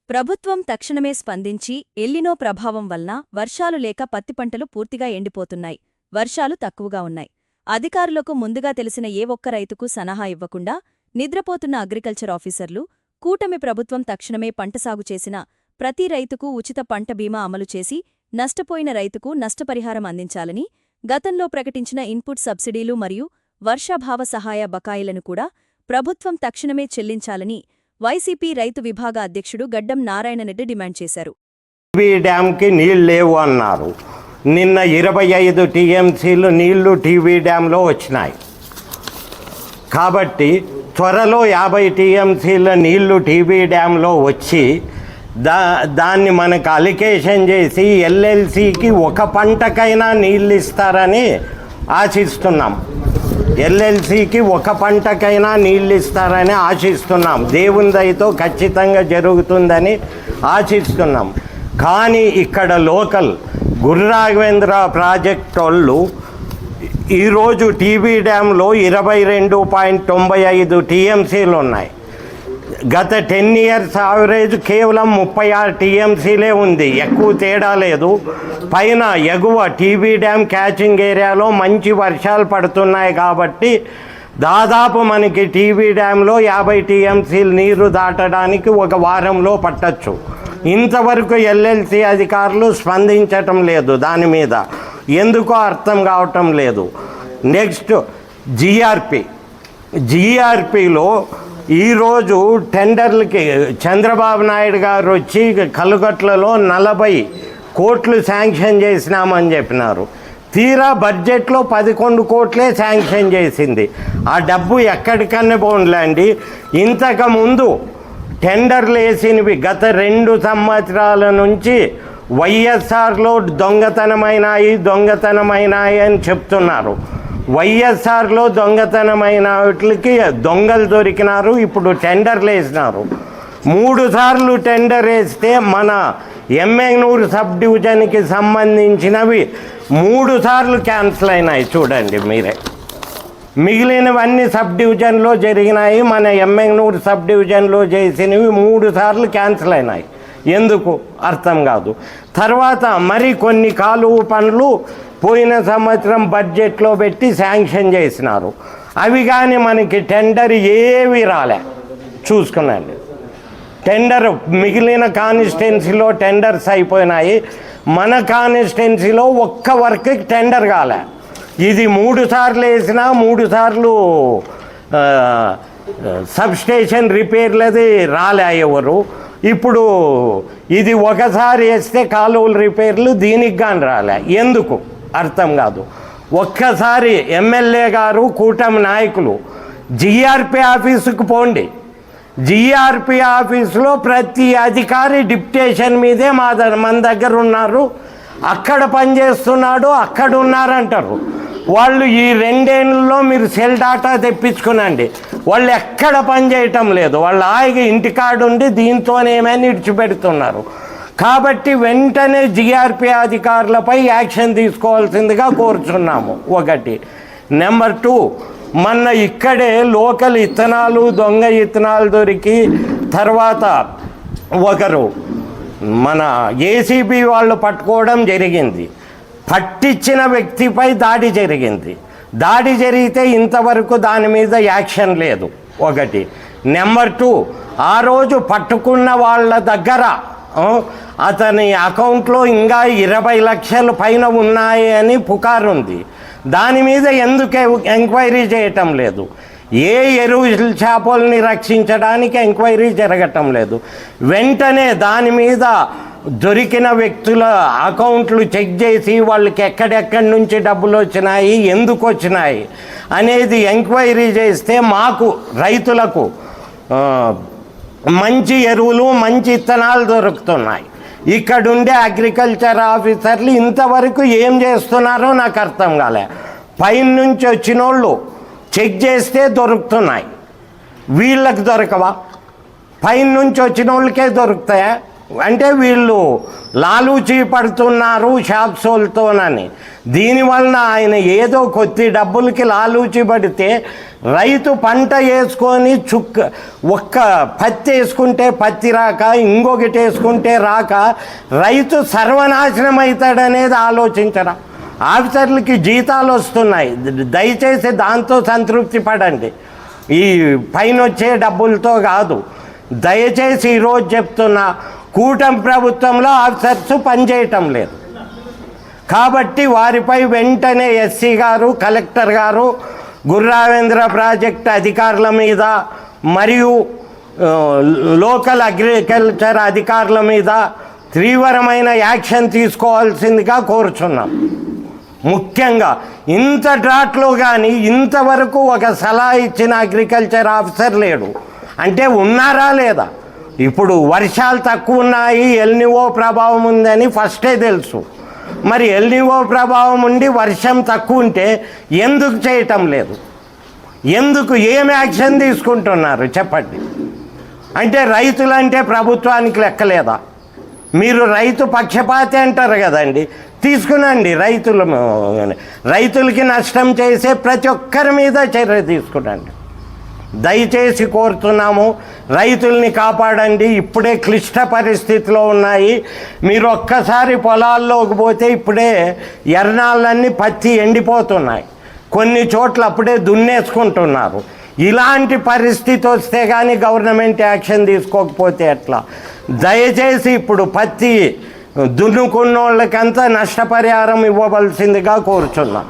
ప్రభుత్వం తక్షణమే స్పందించి ఎల్లినో ప్రభావం వలన వర్షాలు లేక పత్తి పంటలు పూర్తిగా ఎండిపోతున్నాయి. వర్షాలు తక్కువగా ఉన్నాయి. అధికారులకు ముందుగా తెలిసిన ఏ ఒక్క రైతుకు సలహా ఇవ్వకుండా నిద్రపోతున్న అగ్రికల్చర్ ఆఫీసర్లు, కూటమి ప్రభుత్వం తక్షణమే పంట సాగు చేసిన ప్రతి రైతుకు ఉచిత పంట బీమా అమలు చేసి నష్టపోయిన రైతుకు నష్టపరిహారం అందించాలని, గతంలో ప్రకటించిన ఇన్పుట్ సబ్సిడీలు మరియు వర్షాభావ సహాయ బకాయిలను కూడా ప్రభుత్వం తక్షణమే చెల్లించాలని వైసీపీ రైతు విభాగ అధ్యక్షుడు గడ్డం నారాయణరెడ్డి డిమాండ్ చేశారు. టీబీ డ్యాంకి నీళ్ళు లేవు అన్నారు. నిన్న 25 టీఎంసీలు నీళ్లు టీబీ డ్యాంలో వచ్చినాయి. కాబట్టి త్వరలో 50 టీఎంసీల నీళ్లు టీబీ డ్యాంలో వచ్చి దాన్ని మనకు అలికేషన్ చేసి ఎల్ఎల్సీకి ఒక పంటకైనా నీళ్ళు ఇస్తారని ఆశిస్తున్నాం. ఎల్ఎల్సీకి ఒక పంటకైనా నీళ్ళు ఇస్తారని ఆశిస్తున్నాం. దేవుని దయతో ఖచ్చితంగా జరుగుతుందని ఆశిస్తున్నాం. కానీ ఇక్కడ లోకల్ గుర్రాఘవేంద్ర ప్రాజెక్ట్ వాళ్ళు ఈరోజు టీబీ డ్యాంలో 22.95 టీఎంసీలు ఉన్నాయి. గత 10 ఇయర్స్ యావరేజ్ కేవలం 36 టీఎంసీలే ఉంది. ఎక్కువ తేడా లేదు. పైన ఎగువ టీబీ డ్యామ్ క్యాచింగ్ ఏరియాలో మంచి వర్షాలు పడుతున్నాయి కాబట్టి దాదాపు మనకి టీబీ డ్యాంలో 50 టీఎంసీలు నీరు దాటడానికి ఒక వారంలో పట్టచ్చు. ఇంతవరకు ఎల్ఎల్సీ అధికారులు స్పందించటం లేదు. దాని మీద ఎందుకో అర్థం కావటం లేదు. నెక్స్ట్ జీఆర్పీలో ఈరోజు టెండర్లకి చంద్రబాబు నాయుడు గారు వచ్చి కలుగట్లలో 40 కోట్లు శాంక్షన్ చేసినామని చెప్పినారు. తీరా బడ్జెట్లో 11 కోట్లే శాంక్షన్ చేసింది. ఆ డబ్బు ఎక్కడికన్నా పోన్లేండి. ఇంతకుముందు టెండర్లు వేసినవి గత 2 సంవత్సరాల నుంచి వైఎస్ఆర్లో దొంగతనమైనాయి అని చెప్తున్నారు. వైఎస్ఆర్లో దొంగతనమైన వాటికి దొంగలు దొరికినారు. ఇప్పుడు టెండర్లు వేసినారు. 3 సార్లు టెండర్ వేస్తే మన ఎమ్మెగ్నూరు సబ్ డివిజన్కి సంబంధించినవి 3 సార్లు క్యాన్సిల్ అయినాయి. చూడండి మీరే. మిగిలినవన్నీ సబ్ డివిజన్లో జరిగినాయి. మన ఎమ్మెగ్నూరు సబ్ డివిజన్లో చేసినవి 3 సార్లు క్యాన్సిల్ అయినాయి. ఎందుకు అర్థం కాదు. తర్వాత మరి కొన్ని కాలువ పనులు పోయిన సంవత్సరం బడ్జెట్లో పెట్టి శాంక్షన్ చేసినారు. అవి కానీ మనకి టెండర్ ఏవి రాలే. చూసుకున్నాండి. టెండర్ మిగిలిన కాన్స్టిట్యున్సీలో టెండర్స్ అయిపోయినాయి. మన కాన్స్టిట్యున్సీలో ఒక్క వర్క్కి టెండర్ కాలే. ఇది 3 సార్లు వేసినా 3 సార్లు సబ్స్టేషన్ రిపేర్లది రాలే ఎవరు. ఇప్పుడు ఇది ఒకసారి వేస్తే కాలువల రిపేర్లు దీనికి కానీ రాలే. ఎందుకు అర్థం కాదు. ఒక్కసారి ఎమ్మెల్యే గారు కూటమి నాయకులు జీఆర్పీ ఆఫీసుకు పోండి. జీఆర్పీ ఆఫీసులో ప్రతి అధికారి డిప్యుటేషన్ మీదే మన దగ్గర ఉన్నారు, అక్కడ పనిచేస్తున్నాడు, అక్కడ ఉన్నారంటారు. వాళ్ళు ఈ 2 ఏళ్ళలో మీరు సెల్ డాటా తెప్పించుకునండి. వాళ్ళు ఎక్కడ పని చేయటం లేదు. వాళ్ళు హాయిగా ఇంటికాడు ఉండి దీంతోనేమైనా ఇడిచిపెడుతున్నారు. కాబట్టి వెంటనే జీఆర్పీ అధికారులపై యాక్షన్ తీసుకోవాల్సిందిగా కోరుచున్నాము. 1. నెంబర్ 2, మొన్న ఇక్కడే లోకల్ ఇత్తనాలు దొంగ ఇత్తనాలు దొరికి తర్వాత ఒకరు మన ఏసీబీ వాళ్ళు పట్టుకోవడం జరిగింది. పట్టించిన వ్యక్తిపై దాడి జరిగింది. దాడి జరిగితే ఇంతవరకు దాని మీద యాక్షన్ లేదు. 1. నెంబర్ 2, ఆ రోజు పట్టుకున్న వాళ్ళ దగ్గర అతని అకౌంట్లో ఇంకా 20 లక్షల పైన ఉన్నాయి అని పుకారు ఉంది. దాని మీద ఎందుకు ఎంక్వైరీ చేయటం లేదు? ఏ ఎరువుల చేపల్ని రక్షించడానికి ఎంక్వైరీ జరగటం లేదు. వెంటనే దాని మీద దొరికిన వ్యక్తుల అకౌంట్లు చెక్ చేసి వాళ్ళకి ఎక్కడెక్కడి నుంచి డబ్బులు వచ్చినాయి, ఎందుకు వచ్చినాయి అనేది ఎంక్వైరీ చేస్తే మాకు రైతులకు మంచి ఎరువులు మంచి ఇత్తనాలు దొరుకుతున్నాయి. ఇక్కడుండే అగ్రికల్చర్ ఆఫీసర్లు ఇంతవరకు ఏం చేస్తున్నారో నాకు అర్థం కాలే. పైన నుంచి వచ్చిన వాళ్ళు చెక్ చేస్తే దొరుకుతున్నాయి, వీళ్ళకి దొరకవా? పైన నుంచి వచ్చిన వాళ్ళకే దొరుకుతాయా? అంటే వీళ్ళు లాలూచీ పడుతున్నారు షాప్సోల్తోనని. దీనివలన ఆయన ఏదో కొద్ది డబ్బులకి లాలూచీ పడితే రైతు పంట వేసుకొని ఒక్క పత్తి వేసుకుంటే పత్తి రాక, ఇంకొకటి వేసుకుంటే రాక రైతు సర్వనాశనం అవుతాడనేది ఆలోచించరా? ఆఫీసర్లకి జీతాలు వస్తున్నాయి, దయచేసి దాంతో సంతృప్తి పడండి, ఈ పైన వచ్చే డబ్బులతో కాదు. దయచేసి ఈరోజు చెప్తున్నా, కూటమి ప్రభుత్వంలో ఆఫీసర్స్ పనిచేయటం లేదు కాబట్టి వారిపై వెంటనే ఎస్సీ గారు, కలెక్టర్ గారు, గుర్రావేంద్ర ప్రాజెక్ట్ అధికారుల మీద మరియు లోకల్ అగ్రికల్చర్ అధికారుల మీద తీవ్రమైన యాక్షన్ తీసుకోవాల్సిందిగా కోరుచున్నాం. ముఖ్యంగా ఇంత డ్రాట్లో కానీ ఇంతవరకు ఒక సలహా ఇచ్చిన అగ్రికల్చర్ ఆఫీసర్ లేడు. అంటే ఉన్నారా లేదా? ఇప్పుడు వర్షాలు తక్కువ ఉన్నాయి, ఎల్నివో ప్రభావం ఉందని ఫస్టే తెలుసు. మరి ఎల్నివో ప్రభావం ఉండి వర్షం తక్కువ ఉంటే ఎందుకు చేయటం లేదు? ఎందుకు ఏం యాక్షన్ తీసుకుంటున్నారు చెప్పండి? అంటే రైతులంటే ప్రభుత్వానికి లెక్కలేదా? మీరు రైతు పక్షపాతి అంటారు కదండి, తీసుకునండి. రైతులకి నష్టం చేసే ప్రతి ఒక్కరి మీద చర్య తీసుకునండి. దయచేసి కోరుతున్నాము, రైతుల్ని కాపాడండి. ఇప్పుడే క్లిష్ట పరిస్థితిలో ఉన్నాయి. మీరు ఒక్కసారి పొలాల్లోకి పోతే ఇప్పుడే ఎర్నాళ్ళన్నీ పత్తి ఎండిపోతున్నాయి, కొన్ని చోట్ల అప్పుడే దున్నేసుకుంటున్నారు. ఇలాంటి పరిస్థితి వస్తే కానీ గవర్నమెంట్ యాక్షన్ తీసుకోకపోతే ఎట్లా? దయచేసి ఇప్పుడు పత్తి దున్నుకున్న వాళ్ళకంతా నష్టపరిహారం ఇవ్వవలసిందిగా కోరుచున్నాం.